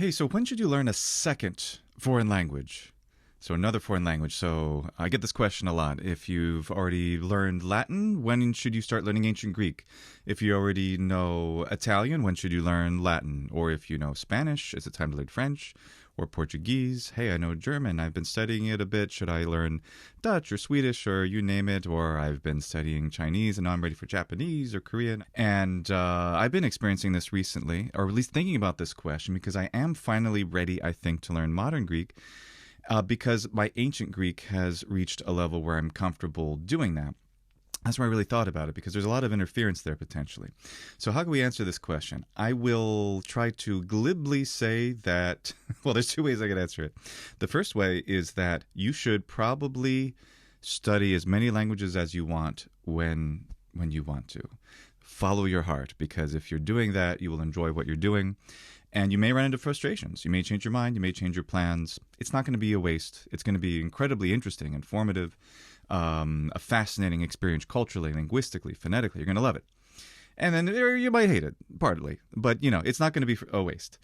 Hey, so when should you learn a second foreign language? So another foreign language. So I get this question a lot. If you've already learned Latin, when should you start learning ancient Greek? If you already know Italian, when should you learn Latin? Or if you know Spanish, is it time to learn French or Portuguese? Hey, I know German. I've been studying it a bit. Should I learn Dutch or Swedish or you name it? Or I've been studying Chinese and now I'm ready for Japanese or Korean. And I've been experiencing this recently, or at least thinking about this question, because I am finally ready, I think, to learn modern Greek. Because my ancient Greek has reached a level where I'm comfortable doing that. That's where I really thought about it, because there's a lot of interference there potentially. So how can we answer this question? I will try to glibly say that, well, there's two ways I could answer it. The first way is that you should probably study as many languages as you want when you want to. Follow your heart, because if you're doing that, you will enjoy what you're doing. And you may run into frustrations. You may change your mind. You may change your plans. It's not going to be a waste. It's going to be incredibly interesting, informative, a fascinating experience culturally, linguistically, phonetically. You're going to love it. And then you might hate it, partly. But, it's not going to be a waste.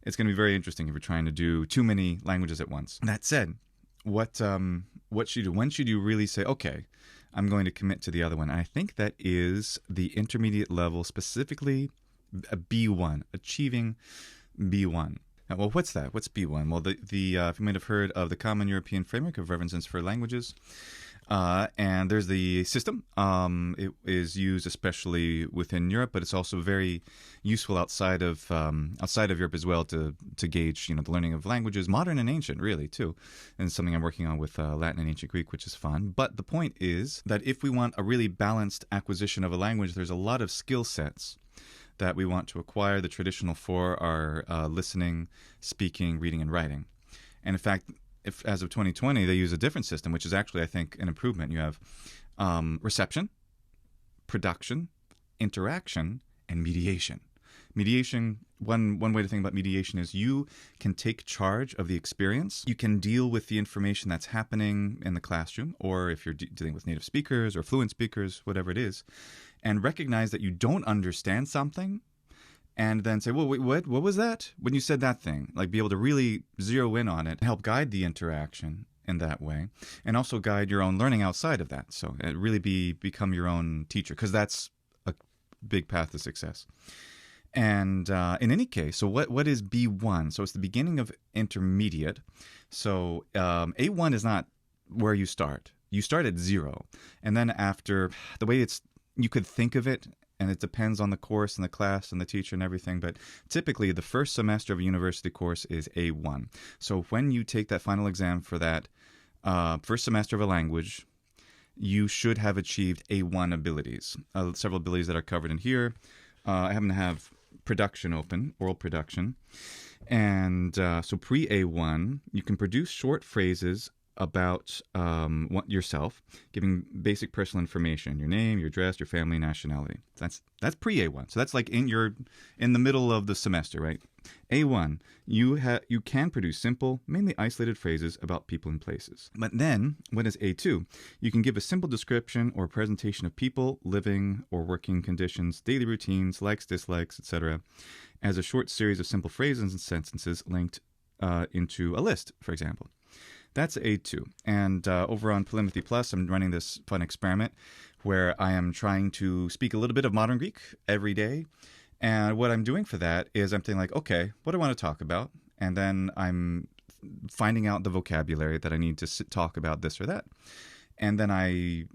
It's going to be very interesting if you're trying to do too many languages at once. That said, what should you do? When should you really say, okay, I'm going to commit to the other one? And I think that is the intermediate level, specifically a B1, achieving B1. Well, what's that? What's B1? Well, if you might have heard of the Common European Framework of References for Languages, and there's the system. It is used especially within Europe, but it's also very useful outside of Europe as well to gauge the learning of languages, modern and ancient, really too. And it's something I'm working on with Latin and ancient Greek, which is fun. But the point is that if we want a really balanced acquisition of a language, there's a lot of skill sets that we want to acquire. The traditional four are listening, speaking, reading, and writing. And in fact, if as of 2020, they use a different system, which is actually, I think, an improvement. You have reception, production, interaction, and mediation. Mediation, one way to think about mediation is you can take charge of the experience. You can deal with the information that's happening in the classroom, or if you're dealing with native speakers or fluent speakers, whatever it is, and recognize that you don't understand something, and then say, well, wait, what was that? When you said that thing, like be able to really zero in on it, help guide the interaction in that way, and also guide your own learning outside of that. So really become your own teacher, because that's a big path to success. And in any case, so what is B1? So it's the beginning of intermediate. So A1 is not where you start. You start at 0. And then after, the way you could think of it, and it depends on the course and the class and the teacher and everything, but typically the first semester of a university course is A1. So when you take that final exam for that first semester of a language, you should have achieved A1 abilities. Several abilities that are covered in here. I happen to have production open, oral production. And so pre-A1, you can produce short phrases about yourself, giving basic personal information, your name, your address, your family, nationality. That's pre-A1. So that's like in the middle of the semester, right? A1, you can produce simple, mainly isolated phrases about people and places. But then, what is A2? You can give a simple description or presentation of people, living or working conditions, daily routines, likes, dislikes, etc., as a short series of simple phrases and sentences linked into a list, for example. That's A2. And over on polýMATHY Plus, I'm running this fun experiment where I am trying to speak a little bit of modern Greek every day. And what I'm doing for that is I'm thinking like, okay, what do I want to talk about? And then I'm finding out the vocabulary that I need to talk about this or that. And then I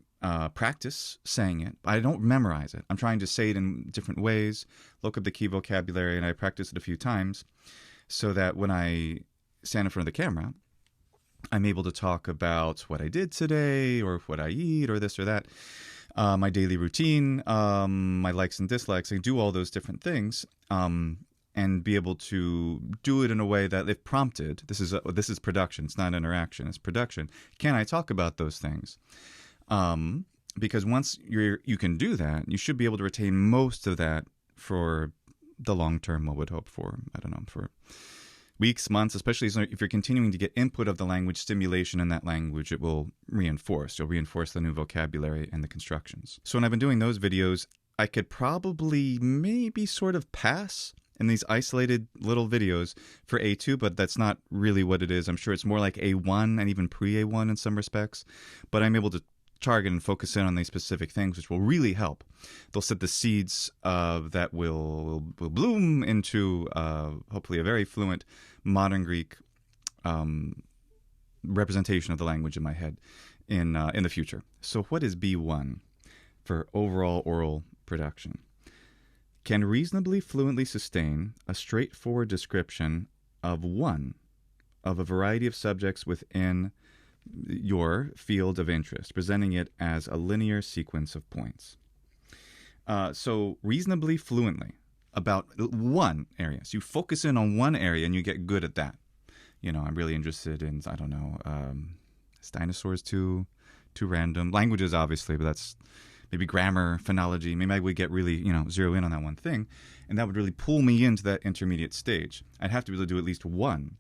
practice saying it. I don't memorize it. I'm trying to say it in different ways, look up the key vocabulary, and I practice it a few times so that when I stand in front of the camera, I'm able to talk about what I did today or what I eat or this or that, my daily routine, my likes and dislikes. I do all those different things and be able to do it in a way that if prompted, this is production. It's not interaction. It's production. Can I talk about those things? Because once you can do that, you should be able to retain most of that for the long term, one would hope for, I don't know, for weeks, months, especially if you're continuing to get input of the language, stimulation in that language, it will reinforce. You'll reinforce the new vocabulary and the constructions. So when I've been doing those videos, I could probably maybe sort of pass in these isolated little videos for A2, but that's not really what it is. I'm sure it's more like A1 and even pre-A1 in some respects. But I'm able to target and focus in on these specific things, which will really help. They'll set the seeds that will bloom into hopefully a very fluent modern Greek representation of the language in my head in the future. So what is B1 for overall oral production? Can reasonably fluently sustain a straightforward description of one of a variety of subjects within your field of interest, presenting it as a linear sequence of points. So reasonably fluently about one area. So you focus in on one area and you get good at that. I'm really interested in, I don't know, is dinosaurs too random? Languages, obviously, but that's maybe grammar, phonology. Maybe I would get really, zero in on that one thing. And that would really pull me into that intermediate stage. I'd have to be able to do at least one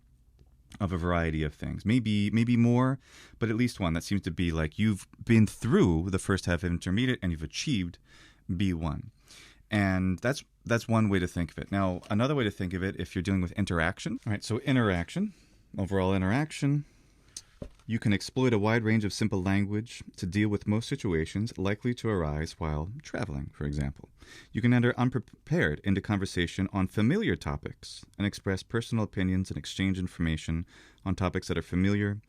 of a variety of things. Maybe more, but at least one. That seems to be like you've been through the first half of intermediate and you've achieved B1. And that's one way to think of it. Now, another way to think of it, if you're dealing with interaction. All right, so interaction, overall interaction. You can exploit a wide range of simple language to deal with most situations likely to arise while traveling, for example. You can enter unprepared into conversation on familiar topics and express personal opinions and exchange information on topics that are familiar,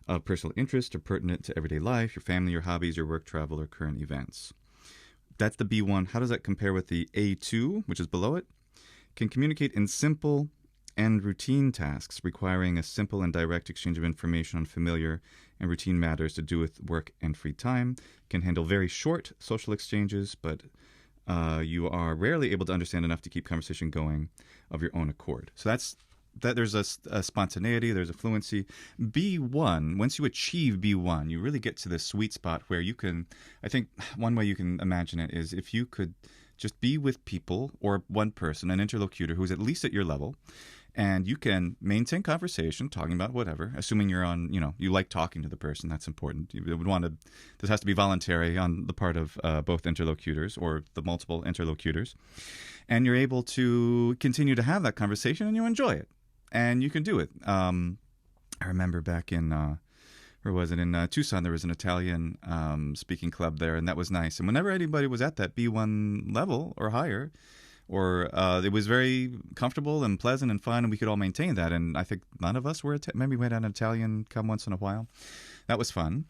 of personal interest or pertinent to everyday life, your family, your hobbies, your work, travel, or current events. That's the B1. How does that compare with the A2, which is below it? Can communicate in simple and routine tasks requiring a simple and direct exchange of information on familiar and routine matters to do with work and free time. Can handle very short social exchanges, but you are rarely able to understand enough to keep conversation going of your own accord. So that's that. There's a spontaneity, there's a fluency. B1, once you achieve B1, you really get to this sweet spot where you can, I think one way you can imagine it is if you could just be with people or one person, an interlocutor who's at least at your level, and you can maintain conversation, talking about whatever, assuming you're on, you like talking to the person. That's important. You would want to, this has to be voluntary on the part of both interlocutors or the multiple interlocutors. And you're able to continue to have that conversation and you enjoy it. And you can do it. I remember back in, where was it? In Tucson, there was an Italian speaking club there, and that was nice. And whenever anybody was at that B1 level or higher, or it was very comfortable and pleasant and fun, and we could all maintain that. And I think none of us were, maybe we had an Italian come once in a while. That was fun.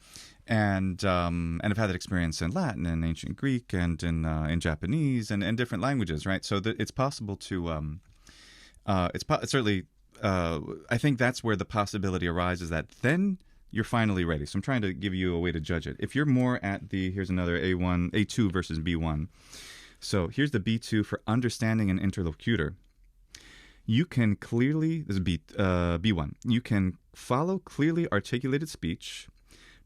And I've had that experience in Latin and ancient Greek and in Japanese and different languages, right? So it's possible to, it's certainly, I think that's where the possibility arises that then you're finally ready. So I'm trying to give you a way to judge it. If you're more at here's another A2 versus B1. So here's the B2 for understanding an interlocutor. You can clearly, this is B1, you can follow clearly articulated speech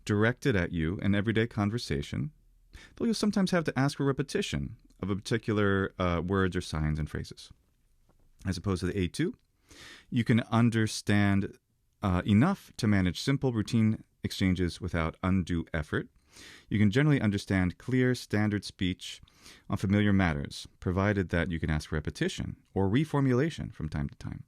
directed at you in everyday conversation, though you'll sometimes have to ask for repetition of a particular words or signs and phrases. As opposed to the A2, you can understand enough to manage simple routine exchanges without undue effort. You can generally understand clear standard speech on familiar matters, provided that you can ask for repetition or reformulation from time to time.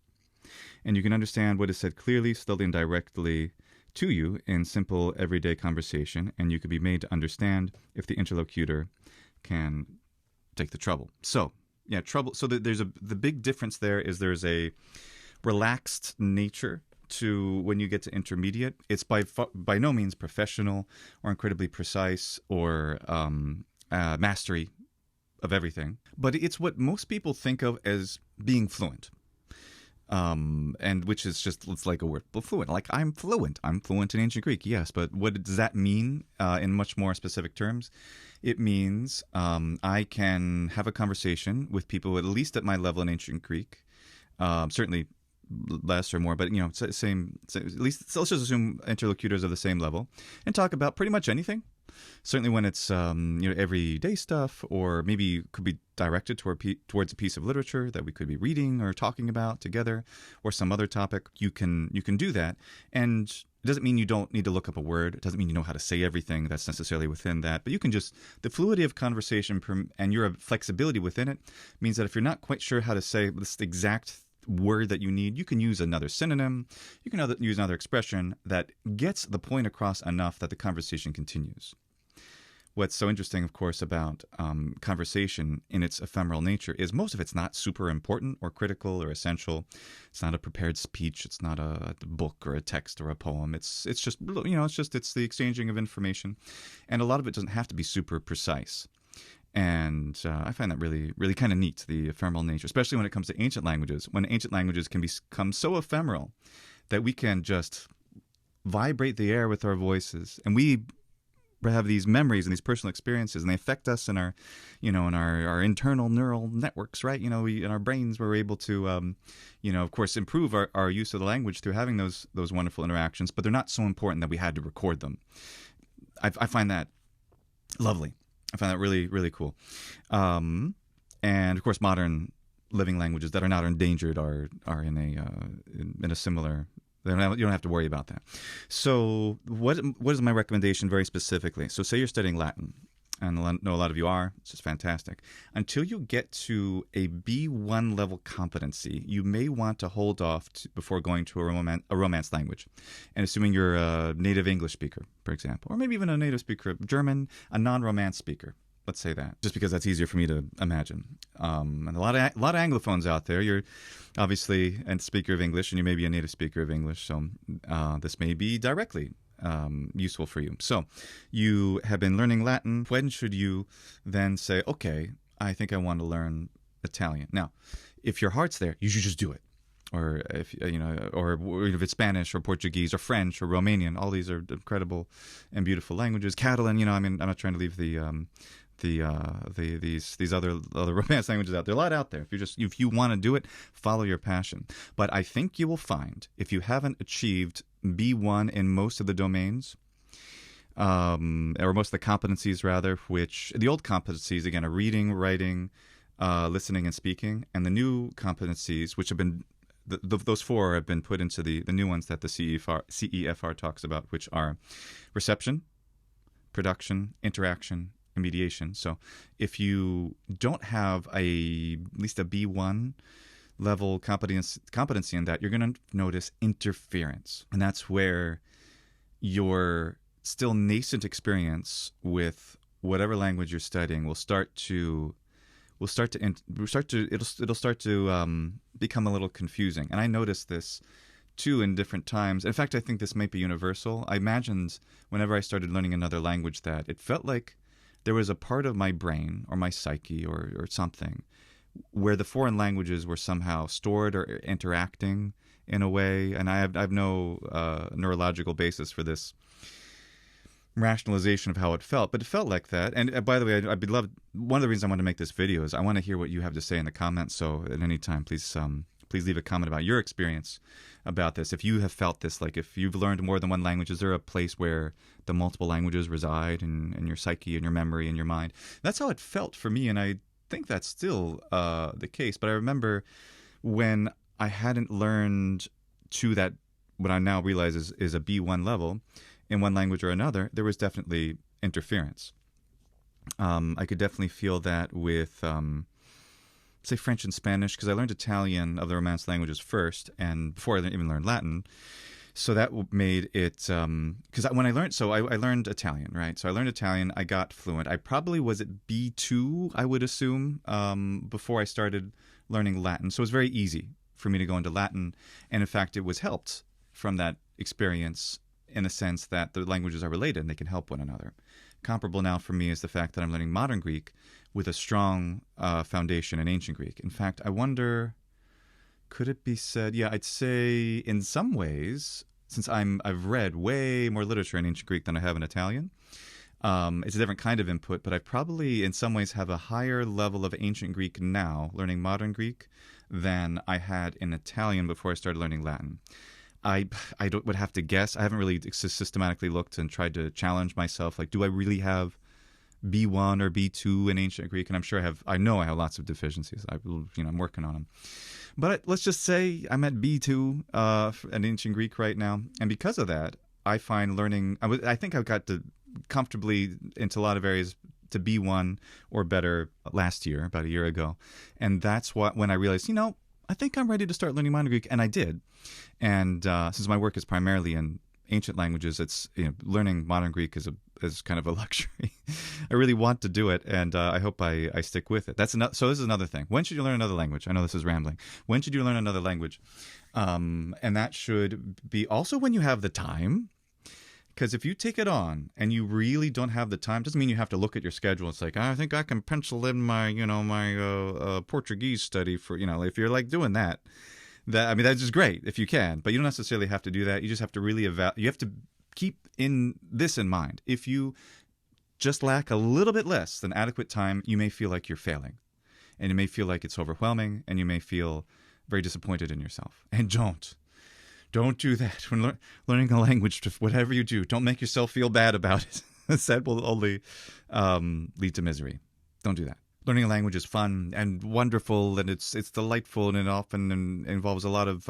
And you can understand what is said clearly, slowly, and directly to you in simple everyday conversation, and you can be made to understand if the interlocutor can take the trouble. So, trouble. So there's the big difference there is there's a relaxed nature to when you get to intermediate. It's by no means professional or incredibly precise or mastery of everything, but it's what most people think of as being fluent, and which is just, it's like a word, fluent. Like I'm fluent in ancient Greek, yes, but what does that mean in much more specific terms? It means I can have a conversation with people at least at my level in ancient Greek, certainly less or more, but same. At least let's just assume interlocutors of the same level, and talk about pretty much anything. Certainly when it's everyday stuff, or maybe could be directed towards a piece of literature that we could be reading or talking about together, or some other topic. You can do that, and It doesn't mean you don't need to look up a word. It doesn't mean you know how to say everything that's necessarily within that. But you can just, the fluidity of conversation and your flexibility within it means that if you're not quite sure how to say this exact word that you need, you can use another synonym. You can use another expression that gets the point across enough that the conversation continues. What's so interesting, of course, about conversation in its ephemeral nature is most of it's not super important or critical or essential. It's not a prepared speech. It's not a book or a text or a poem. It's just, it's the exchanging of information. And a lot of it doesn't have to be super precise. And I find that really, really kind of neat, the ephemeral nature, especially when it comes to ancient languages, when ancient languages can become so ephemeral that we can just vibrate the air with our voices. And we have these memories and these personal experiences, and they affect us in our, in our internal neural networks, right? In our brains, we're able to, of course, improve our use of the language through having those wonderful interactions, but they're not so important that we had to record them. I find that lovely. I find that really, really cool. And of course, modern living languages that are not endangered are in a similar. You don't have to worry about that. So what is my recommendation very specifically? So say you're studying Latin, and I know a lot of you are. It's just fantastic. Until you get to a B1 level competency, you may want to hold off before going to a Romance language. And assuming you're a native English speaker, for example, or maybe even a native speaker of German, a non-Romance speaker. Let's say that, just because that's easier for me to imagine. And a lot of Anglophones out there. You're obviously a speaker of English, and you may be a native speaker of English, so this may be directly useful for you. So you have been learning Latin. When should you then say, okay, I think I want to learn Italian? Now, if your heart's there, you should just do it. Or if if it's Spanish or Portuguese or French or Romanian, all these are incredible and beautiful languages. Catalan, I'm not trying to leave these other Romance languages out there. A lot out there. If you want to do it, follow your passion. But I think you will find, if you haven't achieved B1 in most of the domains, or most of the competencies rather, which the old competencies again are reading, writing, listening, and speaking, and the new competencies, which have been those four have been put into the new ones that the CEFR talks about, which are reception, production, interaction, and mediation. So if you don't have at least a B1 level competency in that, you're going to notice interference. And that's where your still nascent experience with whatever language you're studying will start to become a little confusing. And I noticed this too in different times. In fact, I think this might be universal. I imagined whenever I started learning another language that it felt like there was a part of my brain or my psyche or something where the foreign languages were somehow stored or interacting in a way. And I have no neurological basis for this rationalization of how it felt, but it felt like that. And by the way, I'd be loved. One of the reasons I want to make this video is I want to hear what you have to say in the comments. So at any time, please leave a comment about your experience about this. If you have felt this, like if you've learned more than one language, is there a place where the multiple languages reside in your psyche and your memory and your mind? That's how it felt for me, and I think that's still the case. But I remember when I hadn't learned to that, what I now realize is a B1 level in one language or another, there was definitely interference. I could definitely feel that with, say, French and Spanish, because I learned Italian of the Romance languages first, and before I even learned Latin. So that made it, because when I learned Italian, right? So I learned Italian, I got fluent. I probably was at B2, I would assume, before I started learning Latin. So it was very easy for me to go into Latin. And in fact, it was helped from that experience in the sense that the languages are related and they can help one another. Comparable now for me is the fact that I'm learning modern Greek with a strong foundation in ancient Greek. In fact, I wonder, could it be said, I'd say in some ways, since I've read way more literature in ancient Greek than I have in Italian, it's a different kind of input, but I probably in some ways have a higher level of ancient Greek now, learning modern Greek, than I had in Italian before I started learning Latin. I would have to guess. I haven't really systematically looked and tried to challenge myself. Like, do I really have B1 or B2 in ancient Greek? And I'm sure I know I have lots of deficiencies. I'm working on them. But let's just say I'm at B2 in ancient Greek right now. And because of that, I find learning, I think I've got to comfortably into a lot of areas to B1 or better last year, about a year ago. And that's when I realized, I think I'm ready to start learning modern Greek. And I did. And since my work is primarily in ancient languages, it's learning modern Greek is kind of a luxury. I really want to do it, and I hope I stick with it. So this is another thing. When should you learn another language? I know this is rambling. When should you learn another language? And that should be also when you have the time. Because if you take it on and you really don't have the time, doesn't mean you have to look at your schedule. It's like, I think I can pencil in my Portuguese study for, if you're like doing that. That's just great if you can, but you don't necessarily have to do that. You just have to really you have to keep this in mind. If you just lack a little bit less than adequate time, you may feel like you're failing, and you may feel like it's overwhelming, and you may feel very disappointed in yourself. And don't do that when learning a language. Whatever you do, don't make yourself feel bad about it. That will only lead to misery. Don't do that. Learning a language is fun and wonderful, and it's delightful, and it often involves a lot of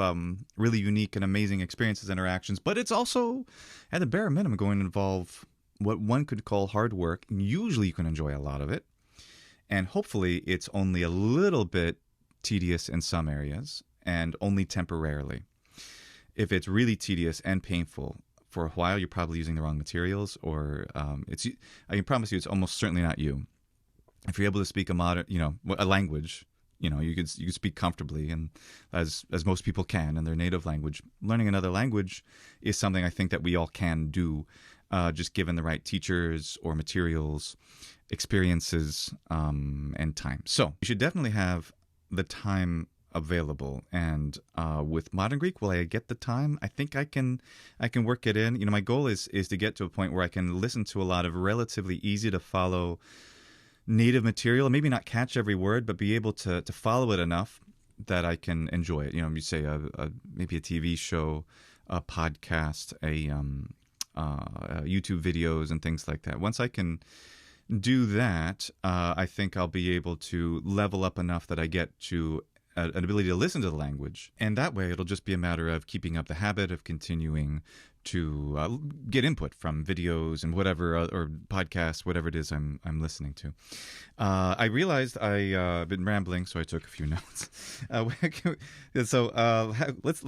really unique and amazing experiences and interactions. But it's also, at the bare minimum, going to involve what one could call hard work. Usually you can enjoy a lot of it, and hopefully it's only a little bit tedious in some areas, and only temporarily. If it's really tedious and painful for a while, you're probably using the wrong materials, or I can promise you it's almost certainly not you. If you're able to speak a language, you could speak comfortably, and as most people can in their native language. Learning another language is something I think that we all can do, just given the right teachers or materials, experiences, and time. So you should definitely have the time available. And with modern Greek, will I get the time? I think I can work it in. My goal is to get to a point where I can listen to a lot of relatively easy to follow native material, maybe not catch every word, but be able to follow it enough that I can enjoy it. You say maybe a TV show, a podcast, YouTube videos and things like that. Once I can do that, I think I'll be able to level up enough that I get to an ability to listen to the language. And that way, it'll just be a matter of keeping up the habit of continuing to get input from videos and whatever, or podcasts, whatever it is I'm listening to. I realized I've been rambling, so I took a few notes. Let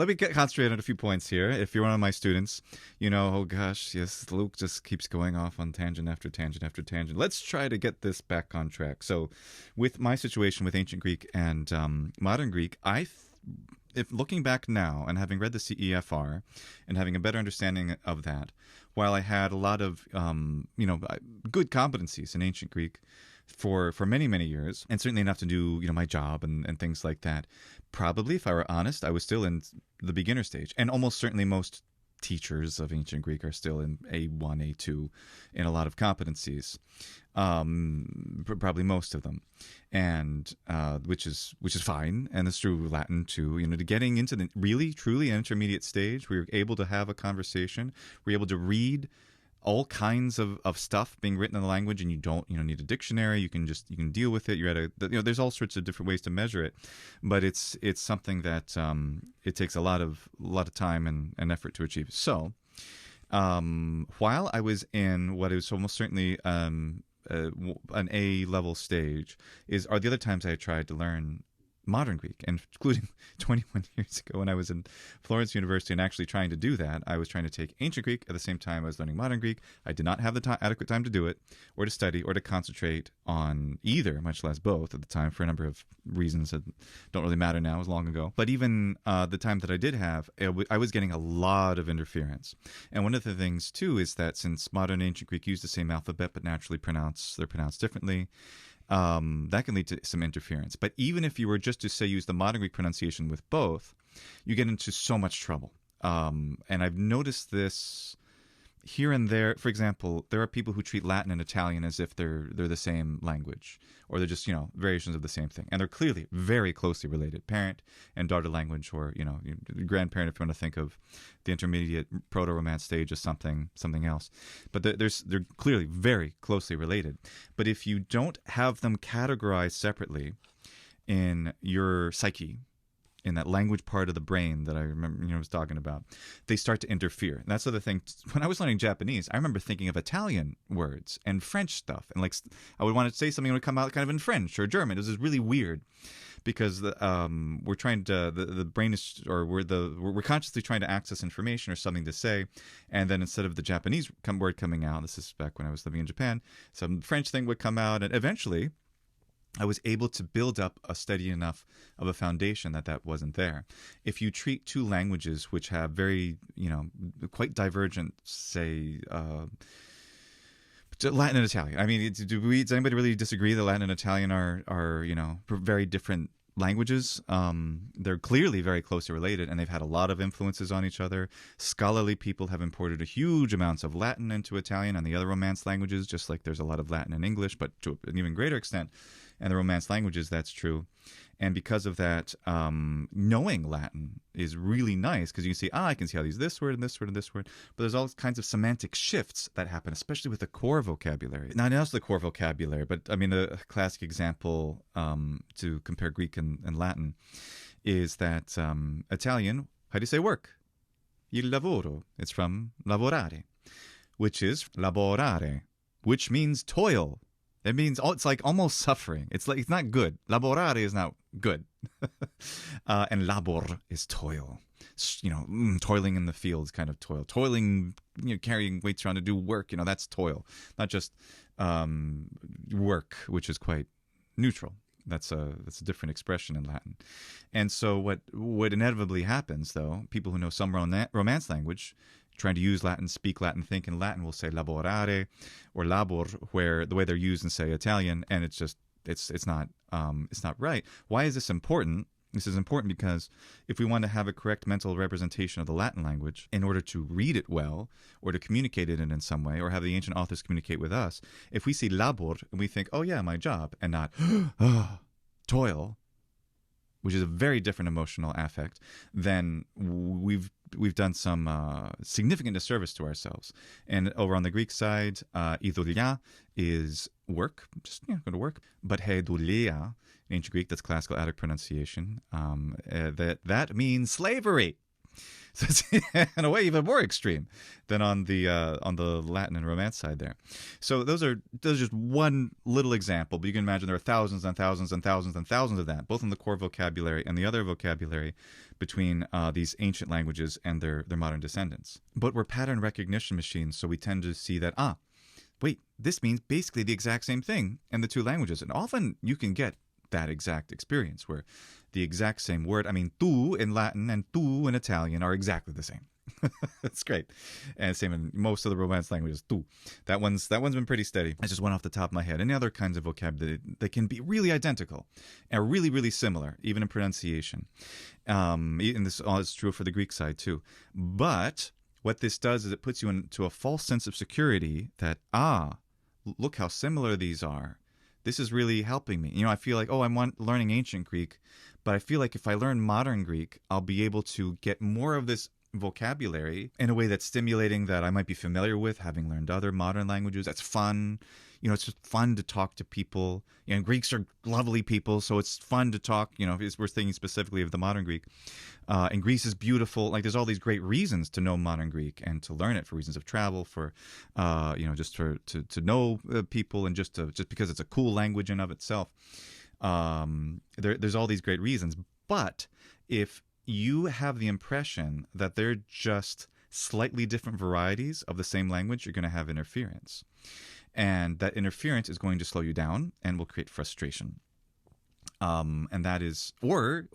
me concentrate on a few points here. If you're one of my students, oh gosh, yes, Luke just keeps going off on tangent after tangent after tangent. Let's try to get this back on track. So with my situation with ancient Greek and modern Greek, if looking back now and having read the CEFR and having a better understanding of that, while I had a lot of good competencies in ancient Greek for many, many years, and certainly enough to do my job and things like that, probably, if I were honest, I was still in the beginner stage. And almost certainly most teachers of ancient Greek are still in A1, A2 in a lot of competencies, probably most of them, and which is fine, and it's true of Latin too. To getting into the really truly intermediate stage, where you're able to have a conversation, where you're able to read all kinds of stuff being written in the language, and you don't need a dictionary. You can deal with it. You're at there's all sorts of different ways to measure it, but it's something that it takes a lot of time and effort to achieve. So while I was in what is almost certainly an A level stage, are the other times I tried to learn modern Greek, and including 21 years ago when I was in Florence University and actually trying to do that. I was trying to take ancient Greek at the same time I was learning modern Greek. I did not have the adequate time to do it, or to study, or to concentrate on either, much less both at the time, for a number of reasons that don't really matter now. It was long ago. But even the time that I did have, I was getting a lot of interference. And one of the things too is that since modern and ancient Greek use the same alphabet but naturally they're pronounced differently, that can lead to some interference. But even if you were just to say use the modern Greek pronunciation with both, you get into so much trouble. And I've noticed this here and there. For example, there are people who treat Latin and Italian as if they're the same language, or they're just variations of the same thing, and they're clearly very closely related, parent and daughter language, or grandparent, if you want to think of the intermediate proto-Romance stage as something else. But they're clearly very closely related. But if you don't have them categorized separately in your psyche, in that language part of the brain that I remember, was talking about, they start to interfere. And that's the other thing. When I was learning Japanese, I remember thinking of Italian words and French stuff. And like, I would want to say something that would come out kind of in French or German. It was really weird because we're trying to, the brain is, or we're consciously trying to access information or something to say. And then instead of the Japanese word coming out, this is back when I was living in Japan, some French thing would come out. And eventually, I was able to build up a steady enough of a foundation that wasn't there. If you treat two languages which have very, quite divergent, say, Latin and Italian. I mean, does anybody really disagree that Latin and Italian are very different languages? They're clearly very closely related, and they've had a lot of influences on each other. Scholarly people have imported a huge amounts of Latin into Italian and the other Romance languages, just like there's a lot of Latin in English, but to an even greater extent in the Romance languages, that's true. And because of that, knowing Latin is really nice because you can see, I can see how these this word and this word and this word. But there's all kinds of semantic shifts that happen, especially with the core vocabulary. Not just the core vocabulary, but I mean, a classic example to compare Greek and Latin is that Italian, how do you say work? Il lavoro. It's from lavorare, which is lavorare, which means toil. It means it's like almost suffering. It's like it's not good. Lavorare is not good, and labor is toil. Toiling in the fields, kind of toil. Toiling, carrying weights around to do work. That's toil, not just work, which is quite neutral. That's a different expression in Latin. And so what inevitably happens, though, people who know some Romance language, trying to use Latin, speak Latin, think in Latin, will say lavorare or labor, where the way they're used in, say, Italian, and it's not right. Why is this important? This is important because if we want to have a correct mental representation of the Latin language in order to read it well or to communicate it in some way or have the ancient authors communicate with us, if we see labor and we think, oh yeah, my job, and not toil, which is a very different emotional affect, then we've done some significant disservice to ourselves. And over on the Greek side, idoulia is work, just go to work. But heidoulia, in ancient Greek, that's classical Attic pronunciation, that means slavery. So it's in a way even more extreme than on the Latin and Romance side there. So those are just one little example, but you can imagine there are thousands and thousands and thousands and thousands of that, both in the core vocabulary and the other vocabulary between these ancient languages and their modern descendants. But we're pattern recognition machines, so we tend to see that, wait, this means basically the exact same thing in the two languages. And often you can get that exact experience where the exact same word, I mean, tu in Latin and tu in Italian are exactly the same. That's great. And same in most of the Romance languages, tu. That one's been pretty steady. I just went off the top of my head. Any other kinds of vocabulary that can be really identical and really, really similar, even in pronunciation. And this is true for the Greek side too. But what this does is it puts you into a false sense of security that, look how similar these are. This is really helping me. I feel like, I'm learning ancient Greek, but I feel like if I learn modern Greek, I'll be able to get more of this vocabulary in a way that's stimulating, that I might be familiar with, having learned other modern languages. That's fun. It's just fun to talk to people. Greeks are lovely people, so it's fun to talk, if we're thinking specifically of the modern Greek. And Greece is beautiful. Like, there's all these great reasons to know modern Greek and to learn it, for reasons of travel, for, just to know people, and just because it's a cool language in of itself. There's all these great reasons. But if you have the impression that they're just slightly different varieties of the same language, you're going to have interference. And that interference is going to slow you down and will create frustration. And that is, or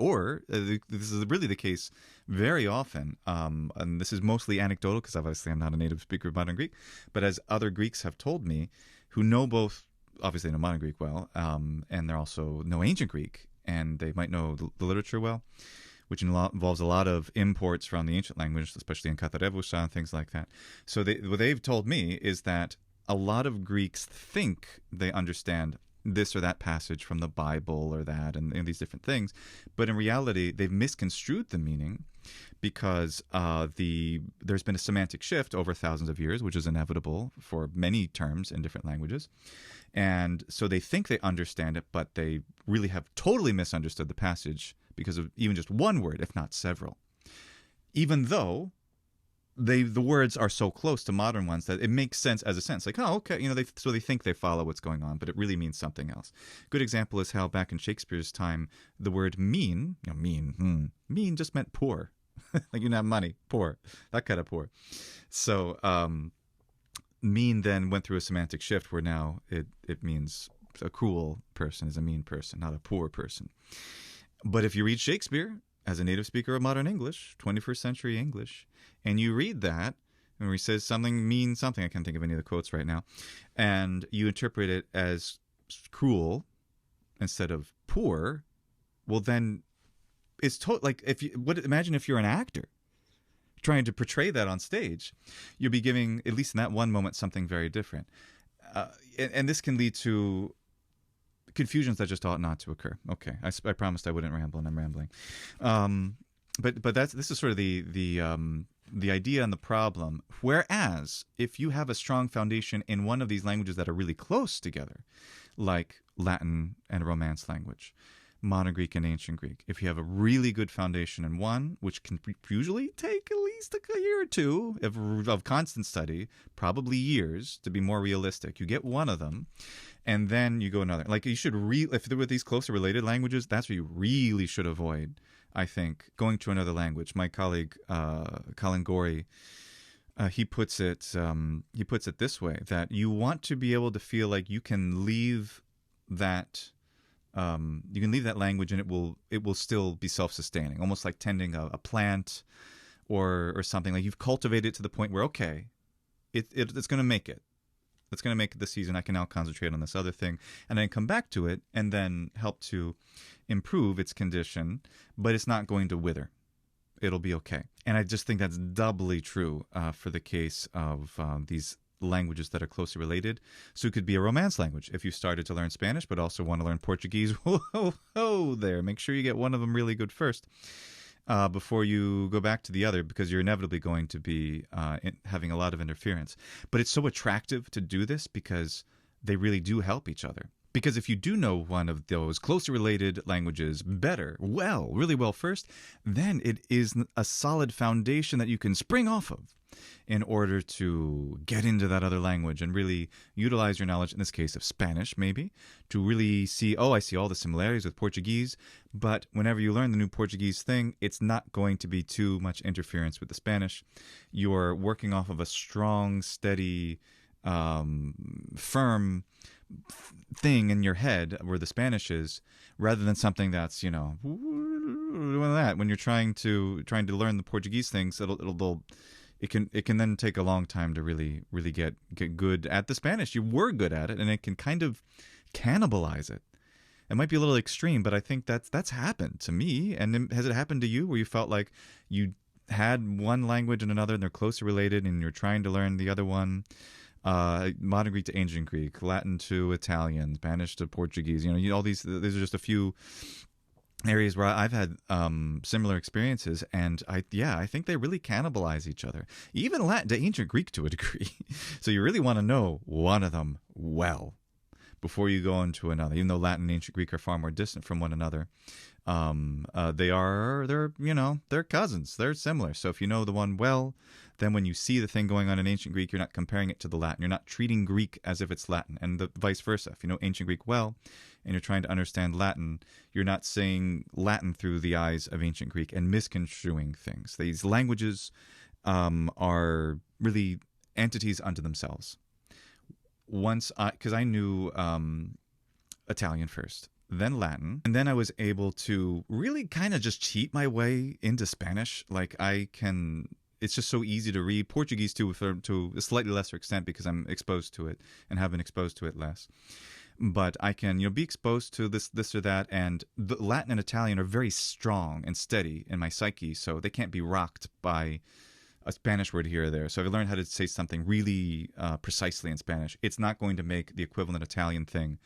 this is really the case very often, and this is mostly anecdotal because obviously I'm not a native speaker of modern Greek, but as other Greeks have told me, who know both, obviously know modern Greek well, and they also know ancient Greek, and they might know the literature well, which involves a lot of imports from the ancient language, especially in Katharevousa and things like that. So what they've told me is that a lot of Greeks think they understand this or that passage from the Bible or that and these different things, but in reality they've misconstrued the meaning because there's been a semantic shift over thousands of years, which is inevitable for many terms in different languages. And so they think they understand it, but they really have totally misunderstood the passage because of even just one word, if not several. Even though the words are so close to modern ones that it makes sense as a sentence. Like, oh, okay, so they think they follow what's going on, but it really means something else. Good example is how back in Shakespeare's time, the word mean just meant poor. Like, you didn't have money, poor, that kind of poor. So mean then went through a semantic shift where now it means a cruel person is a mean person, not a poor person. But if you read Shakespeare as a native speaker of modern English, 21st century English, and you read that, where he says something means something, I can't think of any of the quotes right now, and you interpret it as cruel instead of poor, well then it's like imagine if you're an actor trying to portray that on stage, you'll be giving, at least in that one moment, something very different. And this can lead to confusions that just ought not to occur. Okay, I promised I wouldn't ramble, and I'm rambling. But this is sort of the idea and the problem. Whereas if you have a strong foundation in one of these languages that are really close together, like Latin and Romance language, Modern Greek and Ancient Greek, if you have a really good foundation in one, which can usually take at least a year or two of constant study, probably years to be more realistic, you get one of them, and then you go another. Like, you should if there were these closer related languages, that's what you really should avoid, I think, going to another language. My colleague Colin Gorey, he puts it this way, that you want to be able to feel like you can leave that language and it will still be self-sustaining, almost like tending a plant or something. Like, you've cultivated it to the point where, okay, it's going to make it. It's going to make it this season. I can now concentrate on this other thing, and then come back to it and then help to improve its condition, but it's not going to wither. It'll be okay. And I just think that's doubly true for the case of these languages that are closely related. So it could be a Romance language if you started to learn Spanish but also want to learn Portuguese. Whoa, there. Make sure you get one of them really good first before you go back to the other, because you're inevitably going to be having a lot of interference. But it's so attractive to do this because they really do help each other. Because if you do know one of those closely related languages really well first, then it is a solid foundation that you can spring off of in order to get into that other language and really utilize your knowledge, in this case of Spanish maybe, to really see, I see all the similarities with Portuguese, but whenever you learn the new Portuguese thing, it's not going to be too much interference with the Spanish. You're working off of a strong, steady, firm thing in your head where the Spanish is, rather than something that's, doing that. When you're trying to learn the Portuguese things, it can then take a long time to really get good at the Spanish. You were good at it, and it can kind of cannibalize it. It might be a little extreme, but I think that's happened to me. And has it happened to you, where you felt like you had one language and another, and they're closely related, and you're trying to learn the other one? Modern Greek to Ancient Greek, Latin to Italian, Spanish to Portuguese. All these are just a few areas where I've had similar experiences, and I think they really cannibalize each other. Even Latin to Ancient Greek to a degree. So you really want to know one of them well before you go into another. Even though Latin and Ancient Greek are far more distant from one another, they're cousins. They're similar. So if you know the one well, then when you see the thing going on in Ancient Greek, you're not comparing it to the Latin. You're not treating Greek as if it's Latin, and the vice versa. If you know Ancient Greek well, and you're trying to understand Latin, you're not saying Latin through the eyes of Ancient Greek and misconstruing things. These languages are really entities unto themselves. Because I knew Italian first, then Latin, and then I was able to really kind of just cheat my way into Spanish. Like, it's just so easy to read. Portuguese too, to a slightly lesser extent, because I'm exposed to it and have been exposed to it less. But I can, be exposed to this or that, and the Latin and Italian are very strong and steady in my psyche, so they can't be rocked by a Spanish word here or there. So if I learned how to say something really precisely in Spanish, it's not going to make the equivalent Italian thing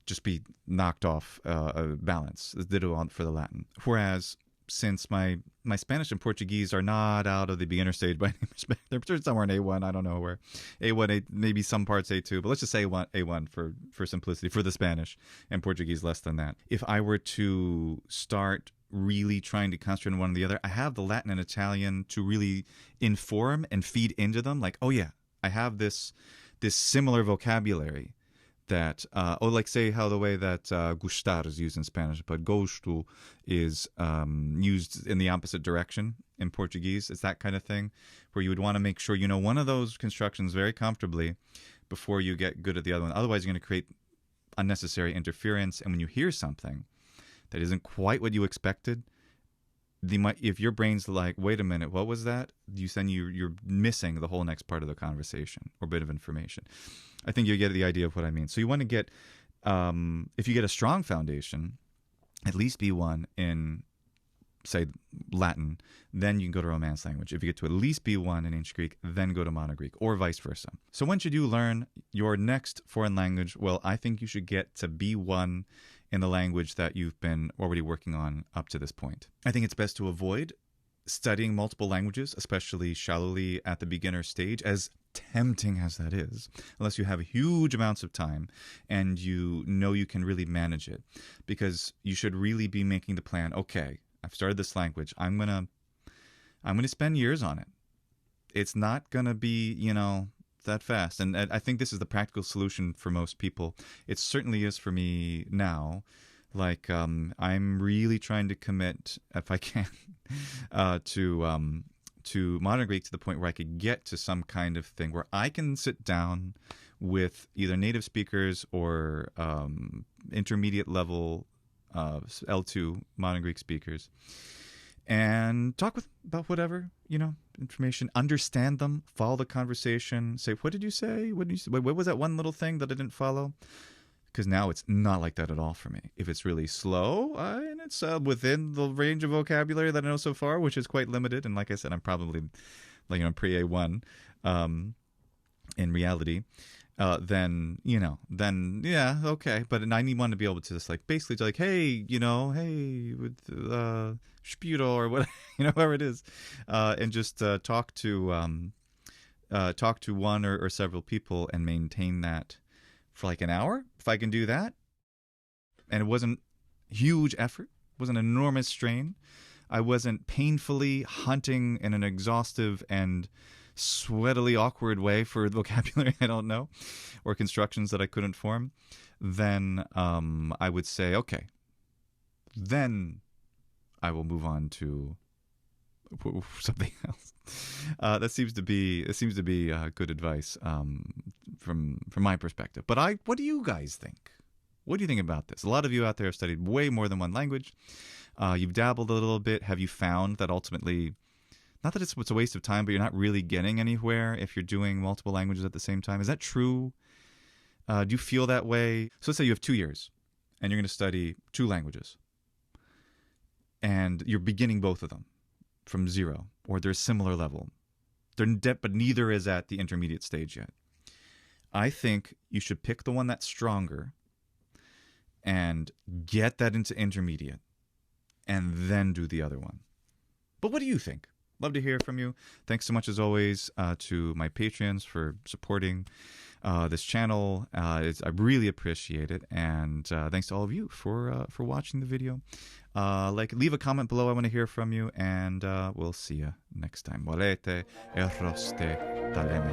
just be knocked off balance. Ditto for the Latin. Whereas, since my Spanish and Portuguese are not out of the beginner stage by any respect, they're somewhere in A1. I don't know where. A1, maybe some parts A2, but let's just say A1 for simplicity, for the Spanish, and Portuguese less than that. If I were to start really trying to concentrate on one or the other. I have the Latin and Italian to really inform and feed into them. Like, oh yeah, I have this similar vocabulary that, like say how the way that gustar is used in Spanish, but gosto is used in the opposite direction in Portuguese. It's that kind of thing where you would want to make sure you know one of those constructions very comfortably before you get good at the other one. Otherwise, you're going to create unnecessary interference. And when you hear something that isn't quite what you expected, if your brain's like, wait a minute, what was that? You're missing the whole next part of the conversation or bit of information. I think you get the idea of what I mean. So you want to get, if you get a strong foundation, at least B1 in, say, Latin, then you can go to Romance language. If you get to at least B1 in Ancient Greek, then go to Modern Greek, or vice versa. So when should you learn your next foreign language? Well, I think you should get to B1 in the language that you've been already working on up to this point. I think it's best to avoid studying multiple languages, especially shallowly at the beginner stage, as tempting as that is, unless you have huge amounts of time and you know you can really manage it. Because you should really be making the plan, okay, I've started this language. I'm gonna spend years on it. It's not gonna be, that fast. And I think this is the practical solution for most people. It certainly is for me now. Like, I'm really trying to commit, if I can, to Modern Greek to the point where I could get to some kind of thing where I can sit down with either native speakers or intermediate level L2 Modern Greek speakers and talk about whatever, information, understand them, follow the conversation, say, what did you say? What was that one little thing that I didn't follow? Because now it's not like that at all for me. If it's really slow, and it's within the range of vocabulary that I know so far, which is quite limited, and like I said, I'm probably pre-A1 in reality, then yeah, okay. But I need one to be able to just basically hey, with Spiro or what, whoever it is, and just talk to one or several people and maintain that for an hour. If I can do that, and it wasn't huge effort, wasn't an enormous strain, I wasn't painfully hunting in an exhaustive and sweatily awkward way for vocabulary I don't know, or constructions that I couldn't form, then I would say, okay, then I will move on to something else. That seems to be good advice from my perspective. But what do you guys think? What do you think about this? A lot of you out there have studied way more than one language. You've dabbled a little bit. Have you found that ultimately, not that it's a waste of time, but you're not really getting anywhere if you're doing multiple languages at the same time? Is that true? Do you feel that way? So let's say you have 2 years and you're going to study 2 languages and you're beginning both of them from zero, or they're a similar level. They're in depth, but neither is at the intermediate stage yet. I think you should pick the one that's stronger and get that into intermediate and then do the other one. But what do you think? Love to hear from you. Thanks so much, as always, to my Patreons for supporting this channel. I really appreciate it. And thanks to all of you for watching the video. Leave a comment below. I want to hear from you. And we'll see you next time. Volete e roste taleme.